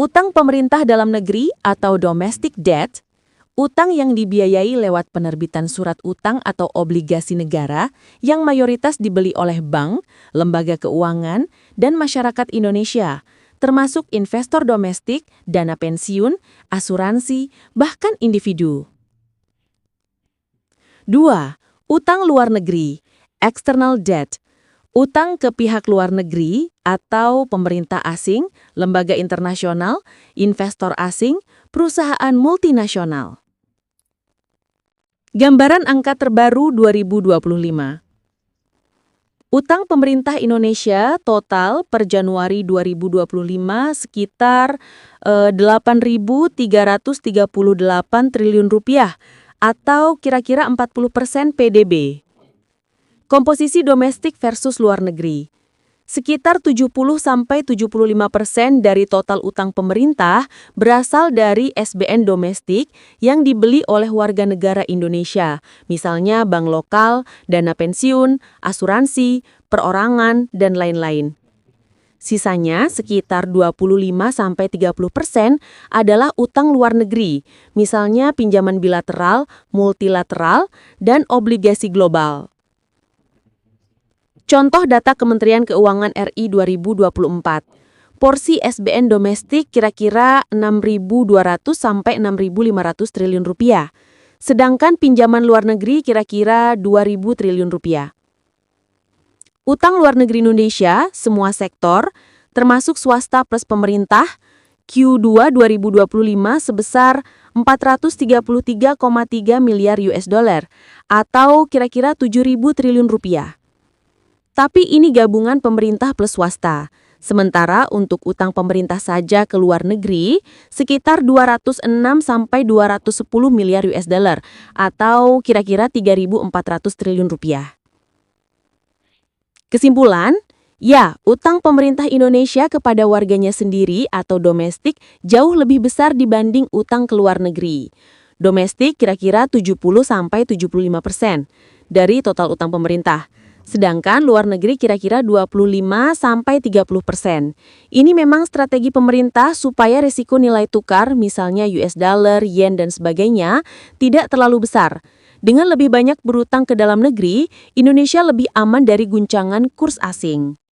Utang pemerintah dalam negeri atau domestic debt, utang yang dibiayai lewat penerbitan surat utang atau obligasi negara yang mayoritas dibeli oleh bank, lembaga keuangan, dan masyarakat Indonesia, termasuk investor domestik, dana pensiun, asuransi, bahkan individu. 2. Utang luar negeri, external debt. Utang ke pihak luar negeri atau pemerintah asing, lembaga internasional, investor asing, perusahaan multinasional. Gambaran angka terbaru 2025. Utang pemerintah Indonesia total per Januari 2025 sekitar 8.338 triliun rupiah atau kira-kira 40% PDB. Komposisi domestik versus luar negeri. Sekitar 70–75% dari total utang pemerintah berasal dari SBN domestik yang dibeli oleh warga negara Indonesia, misalnya bank lokal, dana pensiun, asuransi, perorangan, dan lain-lain. Sisanya sekitar 25–30% adalah utang luar negeri, misalnya pinjaman bilateral, multilateral, dan obligasi global. Contoh data Kementerian Keuangan RI 2024. Porsi SBN domestik kira-kira 6.200 sampai 6.500 triliun rupiah. Sedangkan pinjaman luar negeri kira-kira 2.000 triliun rupiah. Utang luar negeri Indonesia, semua sektor, termasuk swasta plus pemerintah, Q2 2025 sebesar 433,3 miliar US dollar atau kira-kira 7.000 triliun rupiah. Tapi ini gabungan pemerintah plus swasta. Sementara untuk utang pemerintah saja ke luar negeri sekitar 206 sampai 210 miliar US dollar atau kira-kira 3.400 triliun rupiah. Kesimpulan, ya, utang pemerintah Indonesia kepada warganya sendiri atau domestik jauh lebih besar dibanding utang ke luar negeri. Domestik kira-kira 70–75% dari total utang pemerintah. Sedangkan luar negeri kira-kira 25–30%. Ini memang strategi pemerintah supaya risiko nilai tukar, misalnya US dollar, yen, dan sebagainya, tidak terlalu besar. Dengan lebih banyak berutang ke dalam negeri, Indonesia lebih aman dari guncangan kurs asing.